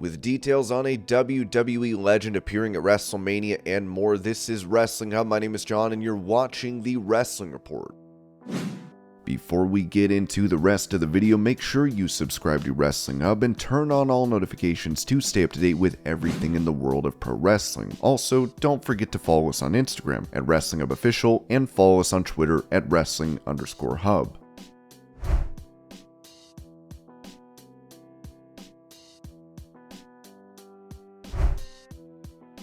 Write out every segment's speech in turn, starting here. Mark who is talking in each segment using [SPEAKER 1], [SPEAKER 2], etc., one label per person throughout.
[SPEAKER 1] With details on a WWE legend appearing at WrestleMania and more, this is Wrestling Hub. My name is John and you're watching the Wrestling Report. Before we get into the rest of the video, make sure you subscribe to Wrestling Hub and turn on all notifications to stay up to date with everything in the world of pro wrestling. Also, don't forget to follow us on Instagram at Wrestling Hub Official and follow us on Twitter at Wrestling_Hub.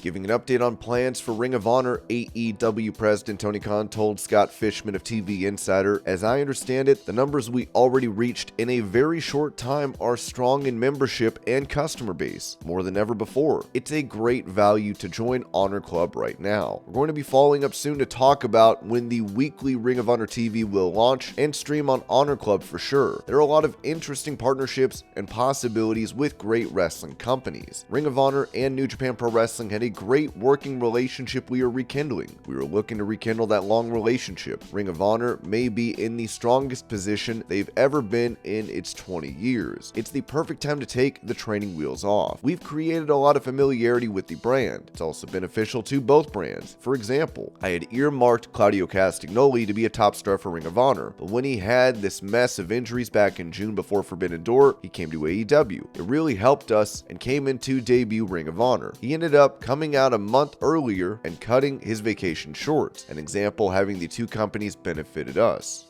[SPEAKER 1] Giving an update on plans for Ring of Honor, AEW President Tony Khan told Scott Fishman of TV Insider, "As I understand it, the numbers we already reached in a very short time are strong in membership and customer base, more than ever before. It's a great value to join Honor Club right now. We're going to be following up soon to talk about when the weekly Ring of Honor TV will launch and stream on Honor Club for sure. There are a lot of interesting partnerships and possibilities with great wrestling companies. Ring of Honor and New Japan Pro Wrestling had a great working relationship we are rekindling. We are looking to rekindle that long relationship. Ring of Honor may be in the strongest position they've ever been in its 20 years. It's the perfect time to take the training wheels off. We've created a lot of familiarity with the brand. It's also beneficial to both brands. For example, I had earmarked Claudio Castagnoli to be a top star for Ring of Honor, but when he had this mess of injuries back in June before Forbidden Door, he came to AEW. It really helped us and came into debut Ring of Honor. He ended up coming out a month earlier and cutting his vacation short. An example, having the two companies benefited us.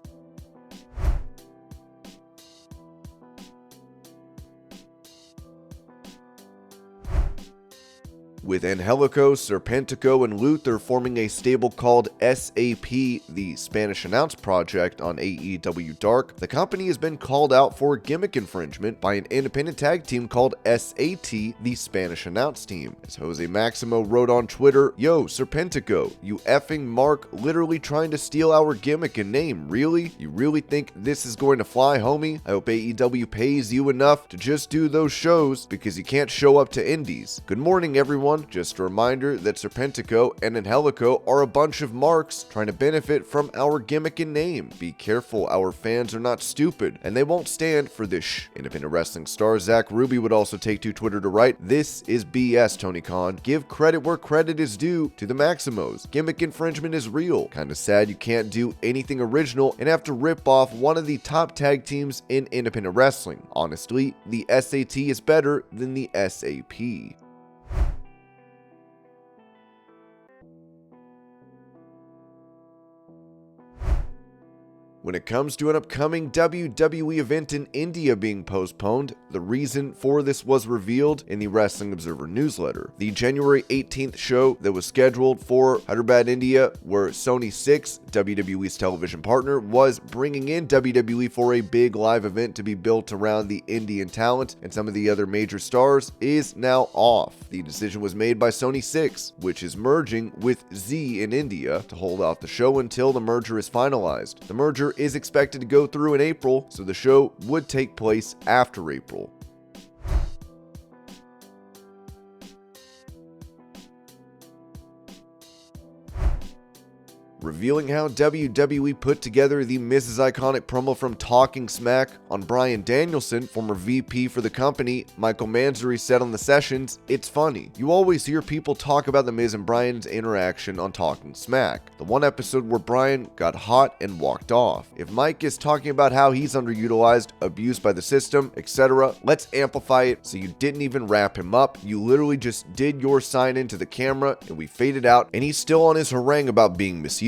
[SPEAKER 1] With Angelico, Serpentico, and Luther forming a stable called SAP, the Spanish Announce Project on AEW Dark, the company has been called out for gimmick infringement by an independent tag team called SAT, the Spanish Announce Team. As Jose Maximo wrote on Twitter, "Yo, Serpentico, you effing mark, literally trying to steal our gimmick and name, really? You really think this is going to fly, homie? I hope AEW pays you enough to just do those shows because you can't show up to indies. Good morning, everyone. Just a reminder that Serpentico and Angelico are a bunch of marks trying to benefit from our gimmick and name. Be careful, our fans are not stupid, and they won't stand for this shh." Independent wrestling star Zach Ruby would also take to Twitter to write, "This is BS, Tony Khan. Give credit where credit is due to the Maximos. Gimmick infringement is real. Kinda sad you can't do anything original and have to rip off one of the top tag teams in independent wrestling. Honestly, the SAT is better than the SAP." When it comes to an upcoming WWE event in India being postponed, the reason for this was revealed in the Wrestling Observer newsletter. The January 18th show that was scheduled for Hyderabad, India, where Sony 6, WWE's television partner, was bringing in WWE for a big live event to be built around the Indian talent and some of the other major stars, is now off. The decision was made by Sony 6, which is merging with Z in India, to hold off the show until the merger is finalized. The merger is expected to go through in April, so the show would take place after April. Revealing how WWE put together the Mrs. Iconic promo from Talking Smack on Bryan Danielson, former VP for the company, Michael Mansory said on the sessions, "It's funny. You always hear people talk about The Miz and Bryan's interaction on Talking Smack. The one episode where Bryan got hot and walked off. If Mike is talking about how he's underutilized, abused by the system, etc., let's amplify it so you didn't even wrap him up. You literally just did your sign into the camera and we faded out and he's still on his harangue about being misused.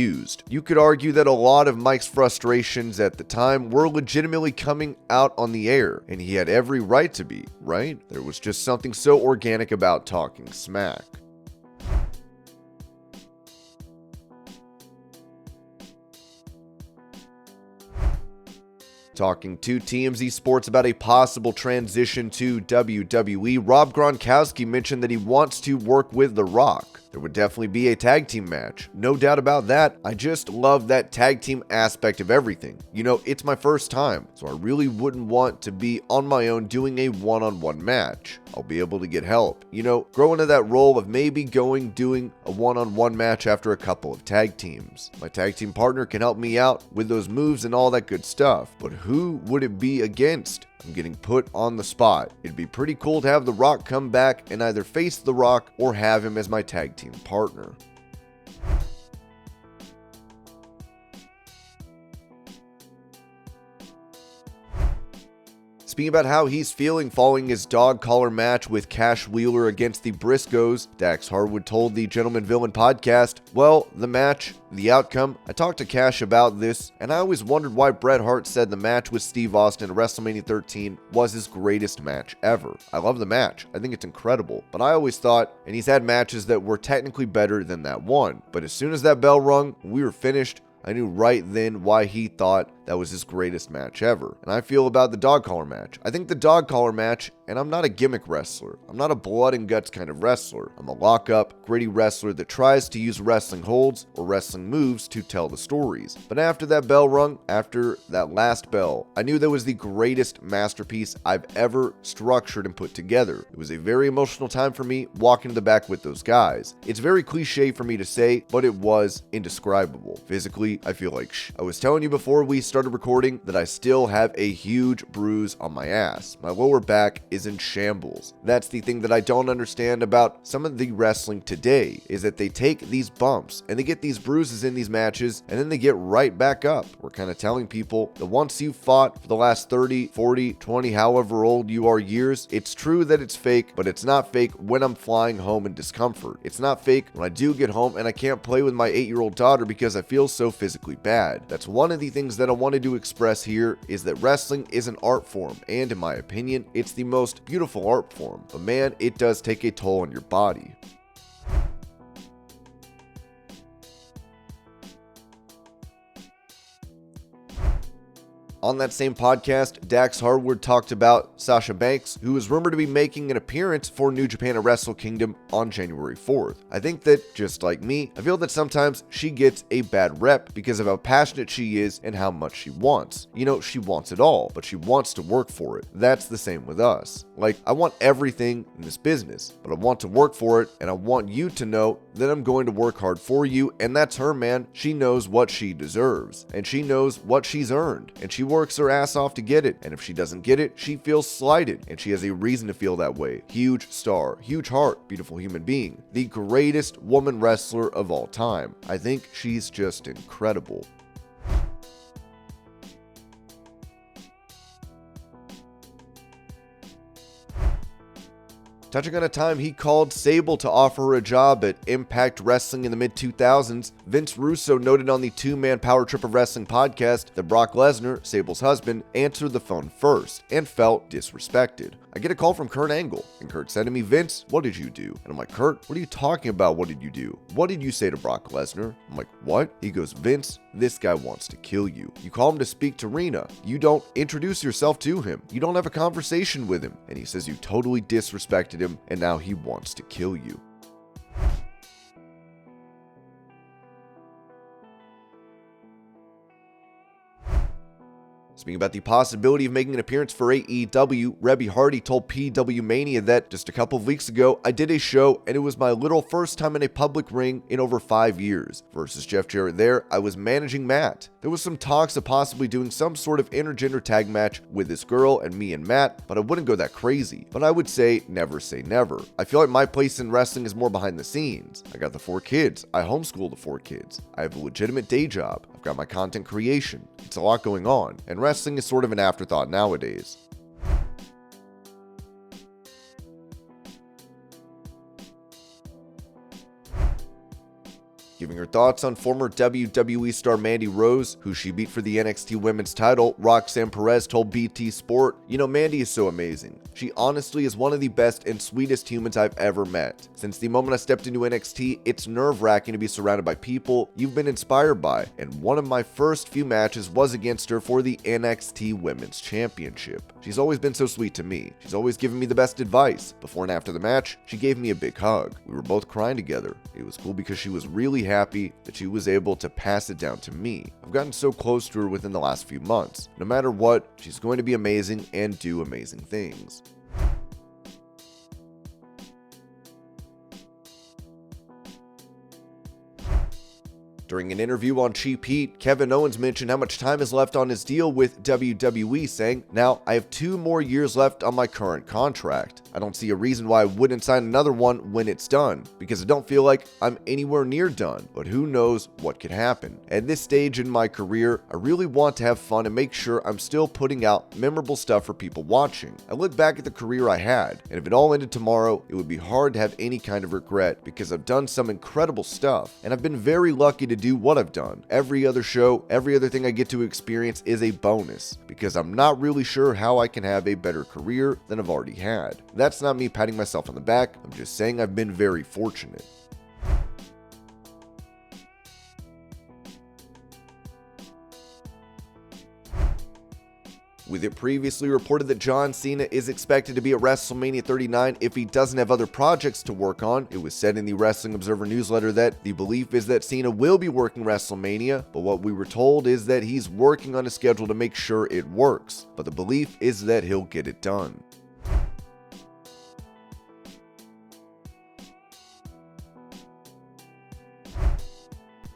[SPEAKER 1] You could argue that a lot of Mike's frustrations at the time were legitimately coming out on the air, and he had every right to be, right? There was just something so organic about Talking Smack." Talking to TMZ Sports about a possible transition to WWE, Rob Gronkowski mentioned that he wants to work with The Rock. There would definitely be a tag team match. No doubt about that. I just love that tag team aspect of everything. You know, it's my first time, so I really wouldn't want to be on my own doing a one-on-one match. I'll be able to get help. You know, grow into that role of maybe doing a one-on-one match after a couple of tag teams. My tag team partner can help me out with those moves and all that good stuff. But who would it be against? I'm getting put on the spot. It'd be pretty cool to have The Rock come back and either face The Rock or have him as my tag team partner. Speaking about how he's feeling following his dog collar match with Cash Wheeler against the Briscoes, Dax Harwood told the Gentleman Villain podcast, "Well, the match, the outcome, I talked to Cash about this, and I always wondered why Bret Hart said the match with Steve Austin at WrestleMania 13 was his greatest match ever. I love the match. I think it's incredible. But I always thought, and he's had matches that were technically better than that one. But as soon as that bell rung, we were finished. I knew right then why he thought that was his greatest match ever. And I feel about the dog collar match. I think the dog collar match, and I'm not a gimmick wrestler. I'm not a blood and guts kind of wrestler. I'm a lock-up, gritty wrestler that tries to use wrestling holds or wrestling moves to tell the stories. But after that bell rung, after that last bell, I knew that was the greatest masterpiece I've ever structured and put together. It was a very emotional time for me walking to the back with those guys. It's very cliche for me to say, but it was indescribable. Physically, I feel like I was telling you before we started recording that I still have a huge bruise on my ass. My lower back is in shambles. That's the thing that I don't understand about some of the wrestling today, is that they take these bumps and they get these bruises in these matches and then they get right back up. We're kind of telling people that once you've fought for the last 30, 40, 20, however old you are years, it's true that it's fake, but it's not fake when I'm flying home in discomfort. It's not fake when I do get home and I can't play with my 8-year-old daughter because I feel so physically bad. That's one of the things that I wanted to express here, is that wrestling is an art form, and in my opinion, it's the most beautiful art form. But man, it does take a toll on your body. On that same podcast, Dax Harwood talked about Sasha Banks, who is rumored to be making an appearance for New Japan at Wrestle Kingdom on January 4th. I think that, just like me, I feel that sometimes she gets a bad rep because of how passionate she is and how much she wants. You know, she wants it all, but she wants to work for it. That's the same with us. Like, I want everything in this business, but I want to work for it, and I want you to know that I'm going to work hard for you, and that's her, man. She knows what she deserves, and she knows what she's earned, and she works her ass off to get it, and if she doesn't get it, she feels slighted, and she has a reason to feel that way. Huge star, huge heart, beautiful human being, the greatest woman wrestler of all time. I think she's just incredible. Touching on a time he called Sable to offer her a job at Impact Wrestling in the mid-2000s, Vince Russo noted on the Two-Man Power Trip of Wrestling podcast that Brock Lesnar, Sable's husband, answered the phone first and felt disrespected. I get a call from Kurt Angle, and Kurt said to me, "Vince, what did you do?" And I'm like, "Kurt, what are you talking about? What did you do? What did you say to Brock Lesnar?" I'm like, "What?" He goes, "Vince, this guy wants to kill you. You call him to speak to Rena. You don't introduce yourself to him. You don't have a conversation with him." And he says you totally disrespected him, and now he wants to kill you. Speaking about the possibility of making an appearance for AEW, Reby Hardy told PW Mania that just a couple of weeks ago, I did a show and it was my literal first time in a public ring in over 5 years. Versus Jeff Jarrett there, I was managing Matt. There was some talks of possibly doing some sort of intergender tag match with this girl and me and Matt, but I wouldn't go that crazy. But I would say never say never. I feel like my place in wrestling is more behind the scenes. I got the 4 kids. I homeschool the 4 kids. I have a legitimate day job. I've got my content creation. It's a lot going on, and wrestling is sort of an afterthought nowadays. Giving her thoughts on former WWE star Mandy Rose, who she beat for the NXT Women's title, Roxanne Perez told BT Sport, "You know, Mandy is so amazing. She honestly is one of the best and sweetest humans I've ever met. Since the moment I stepped into NXT, it's nerve-wracking to be surrounded by people you've been inspired by, and one of my first few matches was against her for the NXT Women's Championship. She's always been so sweet to me. She's always given me the best advice. Before and after the match, she gave me a big hug. We were both crying together. It was cool because she was really happy that she was able to pass it down to me. I've gotten so close to her within the last few months. No matter what, she's going to be amazing and do amazing things." During an interview on Cheap Heat, Kevin Owens mentioned how much time is left on his deal with WWE, saying, "Now, I have 2 more years left on my current contract. I don't see a reason why I wouldn't sign another one when it's done, because I don't feel like I'm anywhere near done, but who knows what could happen. At this stage in my career, I really want to have fun and make sure I'm still putting out memorable stuff for people watching. I look back at the career I had, and if it all ended tomorrow, it would be hard to have any kind of regret, because I've done some incredible stuff, and I've been very lucky to do what I've done. Every other show, every other thing I get to experience is a bonus, because I'm not really sure how I can have a better career than I've already had." That's not me patting myself on the back, I'm just saying I've been very fortunate. With it previously reported that John Cena is expected to be at WrestleMania 39 if he doesn't have other projects to work on, it was said in the Wrestling Observer newsletter that the belief is that Cena will be working WrestleMania, but what we were told is that he's working on a schedule to make sure it works, but the belief is that he'll get it done.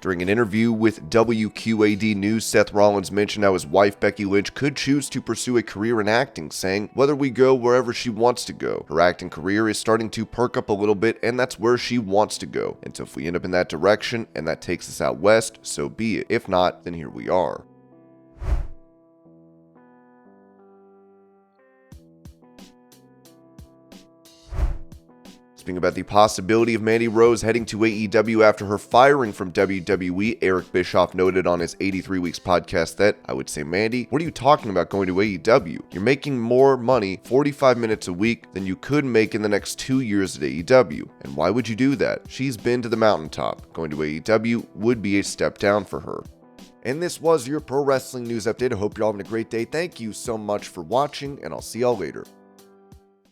[SPEAKER 1] During an interview with WQAD News, Seth Rollins mentioned how his wife Becky Lynch could choose to pursue a career in acting, saying, "Whether we go wherever she wants to go. Her acting career is starting to perk up a little bit, and that's where she wants to go. And so if we end up in that direction and that takes us out west, so be it. If not, then here we are." Speaking about the possibility of Mandy Rose heading to AEW after her firing from WWE, Eric Bischoff noted on his 83 Weeks podcast that, "I would say, Mandy, what are you talking about going to AEW? You're making more money 45 minutes a week than you could make in the next 2 years at AEW. And why would you do that? She's been to the mountaintop. Going to AEW would be a step down for her." And this was your Pro Wrestling News Update. I hope you're all having a great day. Thank you so much for watching, and I'll see y'all later.